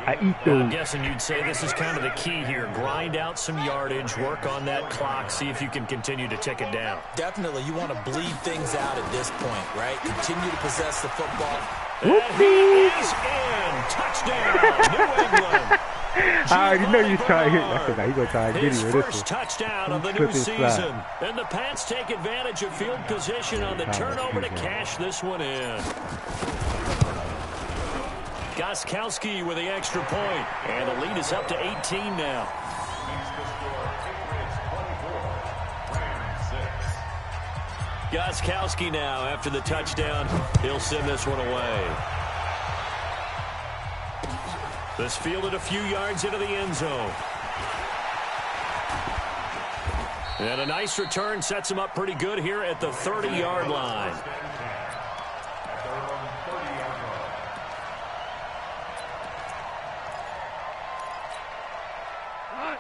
I'm guessing you'd say this is kind of the key here. Grind out some yardage, work on that clock, see if you can continue to tick it down. Definitely, you want to bleed things out at this point, right? Continue to possess the football. And he is in. Touchdown, New England. I already know you're trying to hit. I forgot. He's going to try to get you with this one. First touchdown of the new season. And the Pats take advantage of field position on the turnover to cash this one in. Gostkowski with the extra point. And the lead is up to 18 now. Gostkowski now after the touchdown. He'll send this one away. This fielded a few yards into the end zone. And a nice return sets him up pretty good here at the 30-yard line.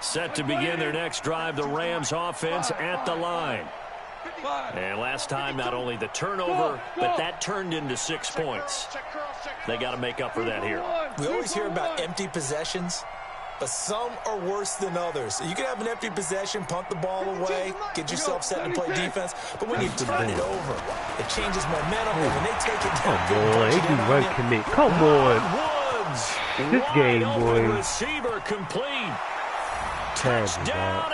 Set to begin their next drive, the Rams offense at the line. And last time, not only the turnover, but that turned into 6 points. They got to make up for that here. We always hear about empty possessions, but some are worse than others. You can have an empty possession, punt the ball away, get yourself set to play defense, but when you turn it over, it changes momentum, and when they take it down, they do run commit. Come on. Woods. This game, boy. Receiver complete. Touchdown,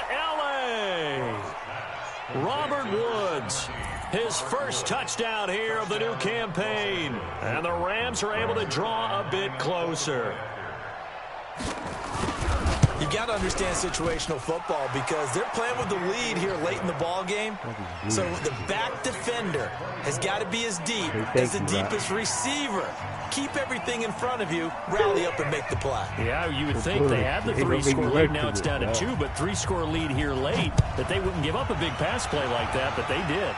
Robert Woods, his first touchdown here of the new campaign. And the Rams are able to draw a bit closer. You got to understand situational football because they're playing with the lead here late in the ball game. So the back defender has got to be as deep as the deepest receiver. Keep everything in front of you, rally up and make the play. Yeah, you would think they had the 3-score lead. Now it's down to 2, but 3-score lead here late, that they wouldn't give up a big pass play like that, but they did.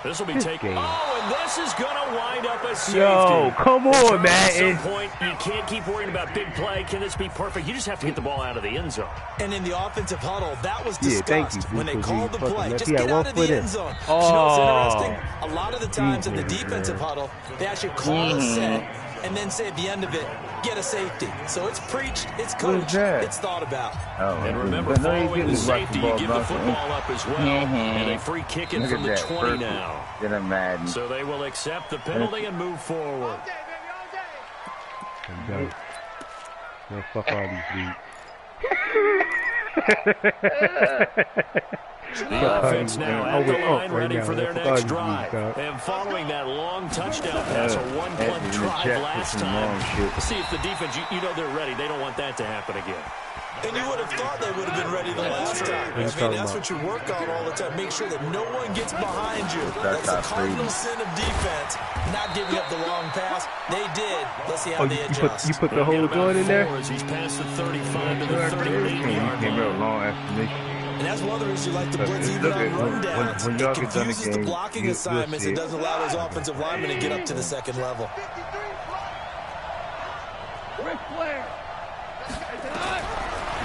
This will be taken. Oh, and this is going to wind up a safety. Yo, come on, man. At some point, you can't keep worrying about big play. Can this be perfect? You just have to get the ball out of the end zone. And in the offensive huddle, that was discussed when they called the play. Just get out of the end zone. Oh. You know what's interesting? A lot of the times in the defensive huddle, they actually call a set and then say at the end of it, get a safety. So it's preached, it's coached, it's thought about. Oh, and remember, following the safety, you give the football up as well. And they free kick it from the 20 now. Get a Madden. So they will accept the penalty and move forward. Man, fuck all these dudes. The offense now at the line, ready for their next drive. And following that long touchdown pass, a one-play drive last time. See if the defense, you know they're ready. They don't want that to happen again. And you would have thought they would have been ready the last time. I mean, that's what you work on all the time. Make sure that no one gets behind you. That's the cardinal sin of defense, not giving up the long pass. They did. Let's see how they adjust. You put the whole joint in there? He's past the 35 to the 38-yard line. And that's one of the reasons you like to blitz even on rundowns. It confuses the blocking assignments. It doesn't allow those offensive linemen to get up to the second level.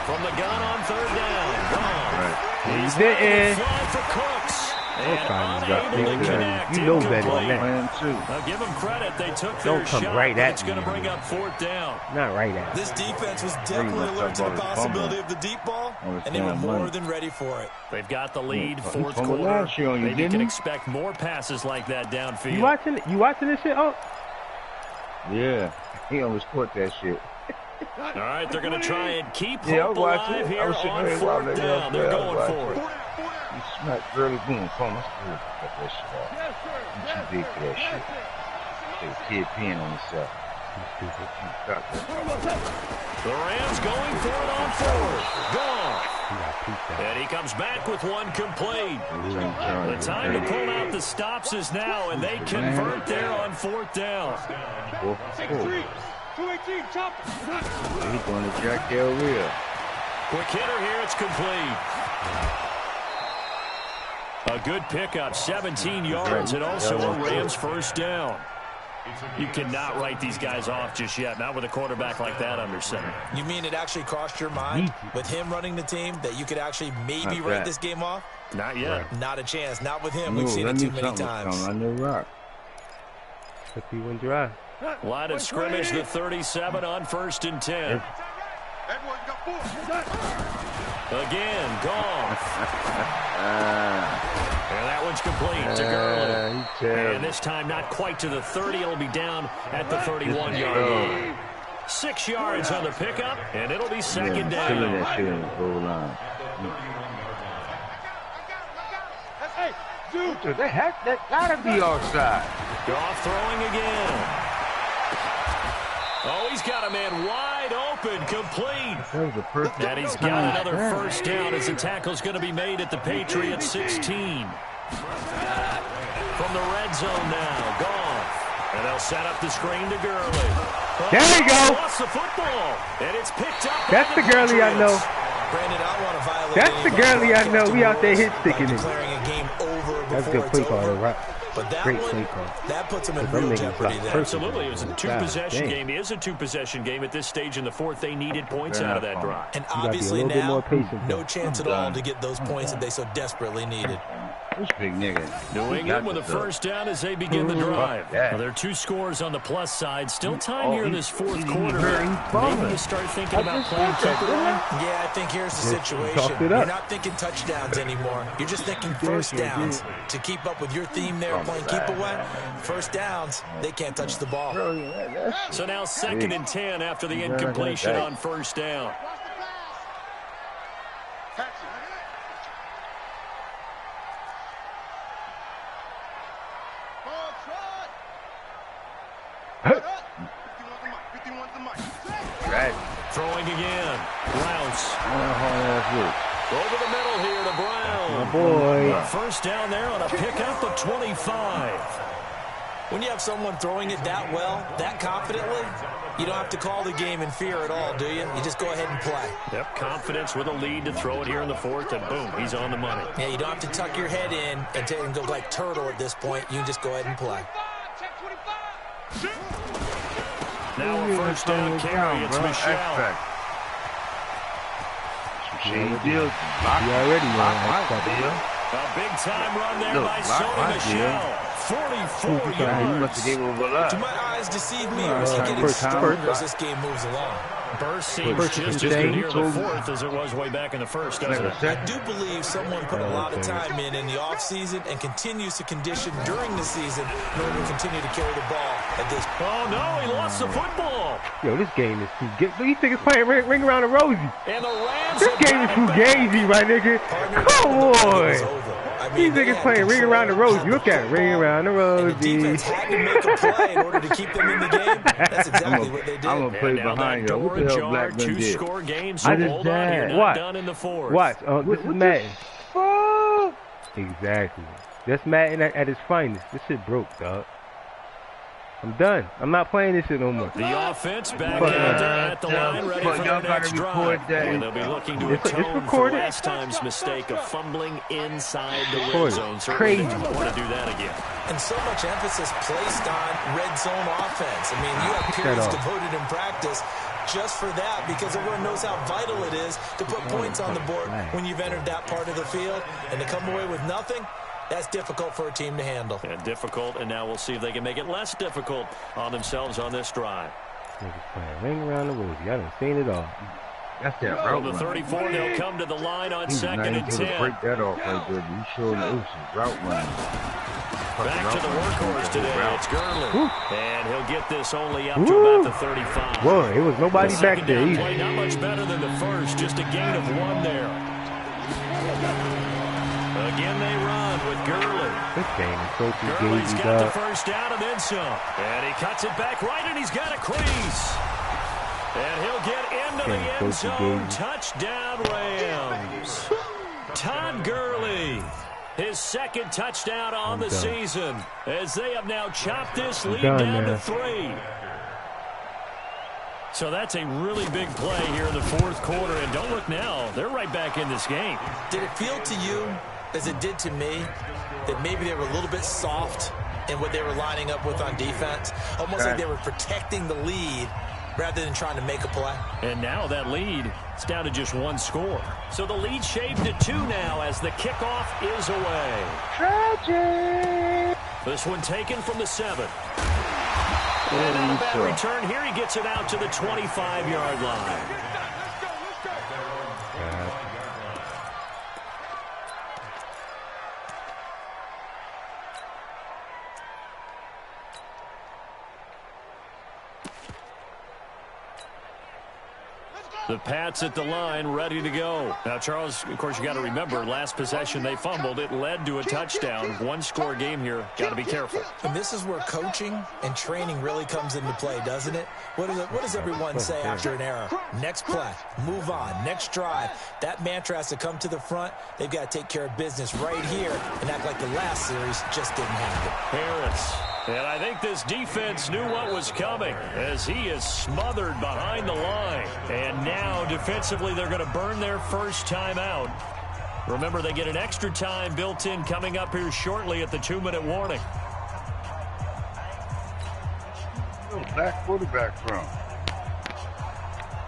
From the gun on third down. Gone. He's didn't. For Cooks. And unable to connect. You know better than that. Now give them credit. They took their shot. Right at it's going to bring up fourth down. Not right at. This defense was definitely alert to the possibility of the deep ball, and they were more than ready for it. They've got the lead, fourth quarter. Maybe you can expect more passes like that downfield. You watching this shit? Oh. Yeah. He almost caught that shit. All right, they're going to try and keep hope alive here on fourth down. They're going for it. He smacked early boom. Come on, let's cut that shit off. You too big for that shit. Take a kid peeing on himself. The Rams going for it on fourth. Gone. And he comes back with one complete. The time to pull out the stops is now, and they convert there on fourth down. 218, chop. He's going to Jack Del Rio. Quick hitter here, it's complete. A good pickup, 17 yards, and also a Rams first down. You cannot write these guys off just yet, not with a quarterback like that under center. You mean it actually crossed your mind with him running the team that you could actually maybe write this game off? Not yet. Not a chance. Not with him. We've seen it too many times. I know rock. 51 drive. Line of scrimmage, the 37 on 1st and 10. Again, gone. And that one's complete to Gurley. And this time not quite to the 30. It'll be down at the 31-yard line. 6 yards on the pickup, and it'll be second down. That shit in the goal line. Dude, that gotta be offside. Goff throwing again. Oh, he's got a man wide open, complete. And he's got another first down as the tackle's going to be made at the Patriots 16. From the red zone now, Goff. And they'll set up the screen to Gurley. There you go. Lost the football, and it's picked up. That's the Gurley I know. Brandon, I want to violate. That's the Gurley I know. We out there hit sticking it. Declaring a game over That's before good play it's call, over. right? But that Great one, play call. that puts him in real jeopardy there. Absolutely. It was a two-possession game. It is a two-possession game at this stage in the fourth. They needed points out of that drive. And obviously now, no chance at all to get those points that they so desperately needed. This big nigga. New England with a first down as they begin the drive. Well, there are 2 scores on the plus side. Still time here in this fourth quarter. Maybe you start thinking about playing keeper. Yeah, I think here's the situation. You're not thinking touchdowns anymore. You're just thinking first downs. To keep up with your theme there, playing keep away, first downs, they can't touch the ball. So now 2nd and 10 after the incompletion on first down. Right. Throwing again. Rouse. Over the middle here to Brown. My boy. First down there on a pickup of 25. When you have someone throwing it that well, that confidently, you don't have to call the game in fear at all, do you? You just go ahead and play. Yep, confidence with a lead to throw it here in the fourth, and boom, he's on the money. Yeah, you don't have to tuck your head in and go like turtle at this point. You can just go ahead and play. Now a first down carry, it's Michelle. You already won. A big-time run there by Sony Michelle. 44 yards. Do my eyes deceive me, or is he getting stronger as this game moves along? Burst seems just as good here in the fourth as it was way back in the first, doesn't it? I do believe someone put a lot of time in the offseason and continues to condition during the season in order to continue to carry the ball at this point. Oh, no, he lost the football. Yo, this game is too good. You think it's playing ring around the rosy? And the Rams this game is too gazy, my nigga. Come on. These niggas playing ring around the rosy. Look at it, ring around the rosy. And the defense had to make a play in order to keep them in the game. That's exactly what they did. I'm going to play behind you. What the hell Blackman did? Two-score game, so hold on, you're not done in the fourth. Watch. This is Madden. Exactly. That's Madden at his finest. This shit broke, dog. I'm done. I'm not playing this shit no more. The offense back at the line, ready for their next drive. And they'll be looking to atone for last time's mistake of fumbling inside the red zone. Crazy. Want to do that again. And so much emphasis placed on red zone offense. I mean, you have periods devoted in practice just for that, because everyone knows how vital it is to put points on the board when you've entered that part of the field. And to come away with nothing, that's difficult for a team to handle. And difficult, and now we'll see if they can make it less difficult on themselves on this drive. Ring around the rosy. I done seen it all. That's that route. From the 34, they'll come to the line on second and 10. Break that off right there. You showing the route running. Back to the workhorse today. It's Gurley. And he'll get this only up to about the 35. Whoa, it was nobody back there either. Play not much better than the first, just a gain of 1 there. Again they run with Gurley. This game is so too Gurley's gazy, got the first down and then some. And he cuts it back right, and he's got a crease. And he'll get into the end zone. Touchdown, Rams. Todd Gurley. His second touchdown on the season, as they have now chopped this lead down to 3. So that's a really big play here in the fourth quarter. And don't look now, they're right back in this game. Did it feel to you, as it did to me, that maybe they were a little bit soft in what they were lining up with on defense? Almost like they were protecting the lead rather than trying to make a play. And now that lead is down to just 1 score. So the lead shaved to 2 now as the kickoff is away. Tragic. This one taken from the 7. And on a bad return here, he gets it out to the 25-yard line. The Pats at the line, ready to go. Now, Charles, of course, you got to remember, last possession they fumbled. It led to a touchdown. 1-score game here. Got to be careful. And this is where coaching and training really comes into play, doesn't it? What does everyone say after an error? Next play, move on, next drive. That mantra has to come to the front. They've got to take care of business right here and act like the last series just didn't happen. Harris. And I think this defense knew what was coming as he is smothered behind the line. And now defensively they're going to burn their first time out. Remember, they get an extra time built in coming up here shortly at the 2-minute warning. Black quarterback from.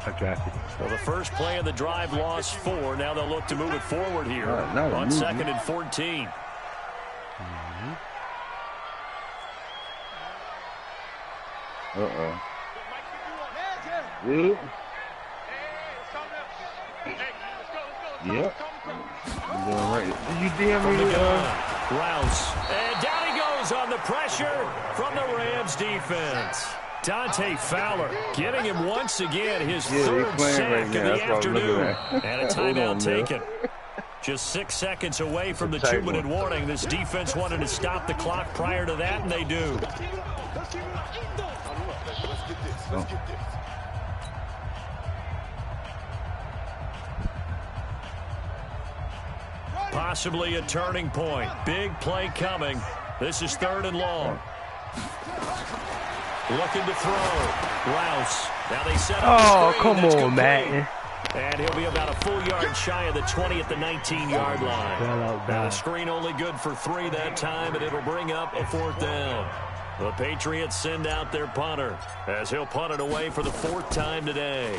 I drafted him. Well, the first play of the drive lost 4. Now they'll look to move it forward here on 2nd and 14. Uh-oh. Yep. Right. Did you DM me? Rouse. And down he goes on the pressure from the Rams defense. Dante Fowler getting him once again, his third sack of the afternoon. And a timeout taken. Just 6 seconds away from the 2-minute warning. This defense wanted to stop the clock prior to that, and they do. Let's get this. Possibly a turning point. Big play coming. This is 3rd and long. Looking to throw. Rouse. Now they set up the screen. Come on, Madden. And he'll be about a full yard shy of the 20 at the 19-yard line. Now the screen only good for 3 that time, and it'll bring up a 4th down. The Patriots send out their punter as he'll punt it away for the 4th time today.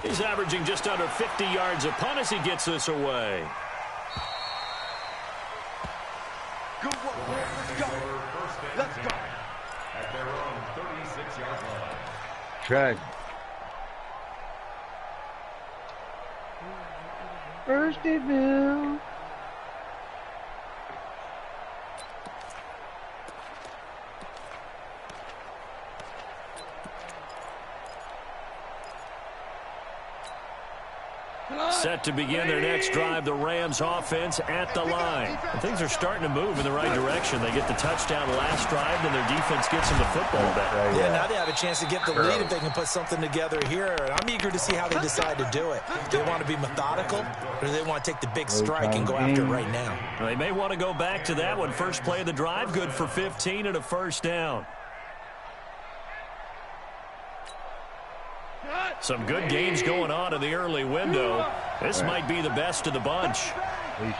He's averaging just under 50 yards a punt as he gets this away. Good work. Let's go. Let's go. At their own 36-yard line. Track. First devil. Set to begin their next drive, the Rams offense at the line. And things are starting to move in the right direction. They get the touchdown last drive, and their defense gets them the football back. Yeah, now they have a chance to get the lead if they can put something together here. And I'm eager to see how they decide to do it. Do they want to be methodical, or do they want to take the big strike and go after it right now? They may want to go back to that one. First play of the drive, good for 15 and a 1st down. Some good games going on in the early window. This might be the best of the bunch. And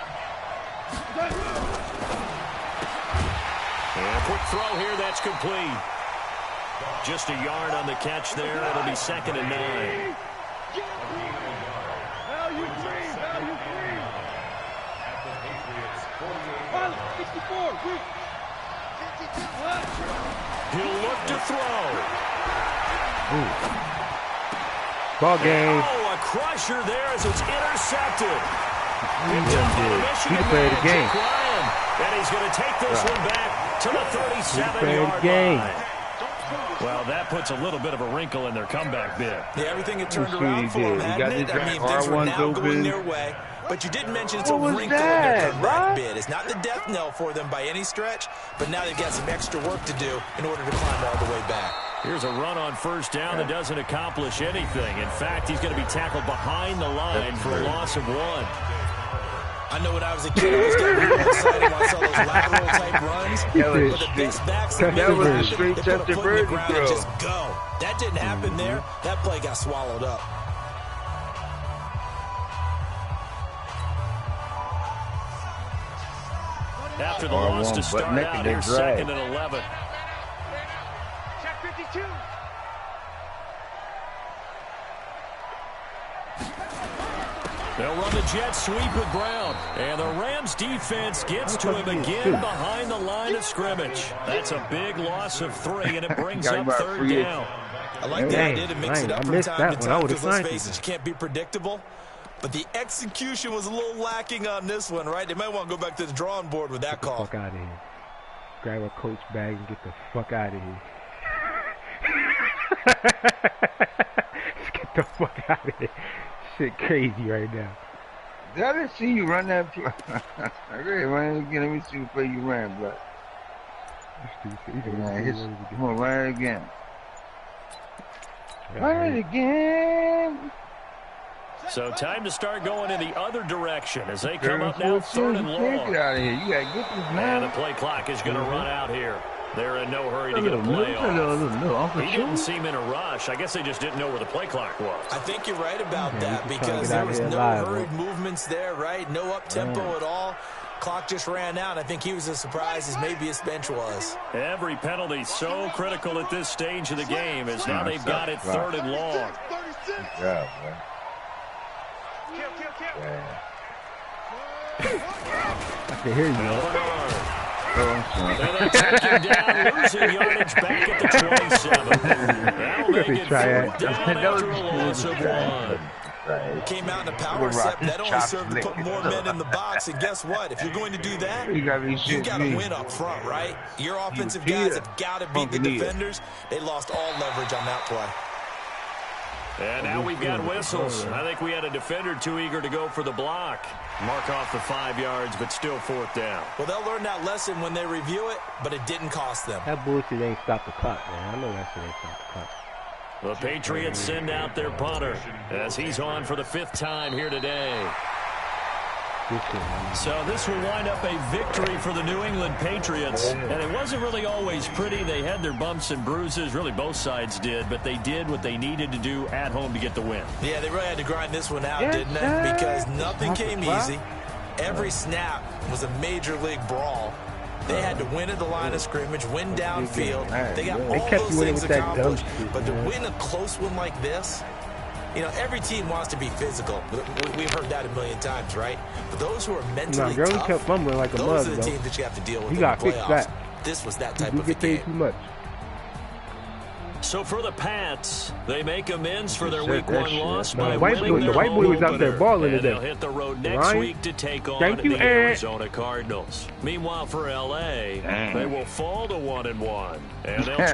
a quick throw here, that's complete. Just a yard on the catch there. It'll be 2nd and 9. He'll look to throw. Ball game. Oh, a crusher there as it's intercepted. He played the game. And he's going to take this one back to the 37-yard line. Well, that puts a little bit of a wrinkle in their comeback bid. Yeah, everything had turned around for them, hadn't it? I mean, things were now going their way. But you did mention it's a wrinkle in their comeback bid. It's not the death knell for them by any stretch, but now they've got some extra work to do in order to climb all the way back. Here's a run on 1st down that doesn't accomplish anything. In fact, he's going to be tackled behind the line for a loss of 1. I know when I was a kid, I was getting real excited when I saw those lateral-type runs. But the best backs that made it happen, they put a foot in the ground and just go. That didn't happen there. That play got swallowed up. After the loss to start out, here's 2nd and 11. Check 52. They'll run the jet sweep with Brown. And the Rams defense gets to him again behind the line of scrimmage. That's a big loss of 3, and it brings up 3rd down. I like the idea to mix it up from time to time because let's face it, you can't be predictable. But the execution was a little lacking on this one, right? They might want to go back to the drawing board with that call. Get the fuck out of here. Grab a coach bag and get the fuck out of here. Just get the fuck out of here. Shit crazy right now. I didn't see you run that play. Okay, run it again. Let me see the play you ran, bro. Come on, run it again. Run it again. So time to start going in the other direction as they come up now 3rd and long. Get out of here. You got to get this now. And the play clock is going to run out here. They're in no hurry to get a play off. He didn't seem in a rush. I guess they just didn't know where the play clock was. I think you're right about that because there was no hurried movements there, right? No up-tempo at all. Clock just ran out. I think he was as surprised as maybe his bench was. Every penalty so critical at this stage of the game as now they've got it 3rd and long. Good job, man. I can hear you. They're taking down, losing yardage back at the 27. That'll make it 4th down after a loss of 1. Came out in a power set. That only served to put more men in the box. And guess what? If you're going to do that, you got to win up front, right? Your offensive guys have got to beat the defenders. They lost all leverage on that play. And now we've got whistles. I think we had a defender too eager to go for the block. Mark off the 5 yards, but still 4th down. Well, they'll learn that lesson when they review it, but it didn't cost them. That bullshit ain't stopped the clock, man. I know that shit ain't stopped the clock. The Patriots send out their punter as he's on for the 5th time here today. So this will wind up a victory for the New England Patriots. And it wasn't really always pretty. They had their bumps and bruises. Really, both sides did. But they did what they needed to do at home to get the win. Yeah, they really had to grind this one out, didn't they? Because nothing came easy. Every snap was a major league brawl. They had to win at the line of scrimmage, win downfield. They got all those things accomplished. But to win a close one like this, you know, every team wants to be physical. We've heard that a million times, right? But those who are mentally tough, kept fumbling like a those are the teams that you have to deal with in the playoffs. This was that type of a game. Too much. So for the Pats, they make amends for their Week 1 loss by winning the white boy was out there balling today. They'll hit the road next week to take on the Arizona Cardinals. Meanwhile, for LA, they will fall to 1-1, and they'll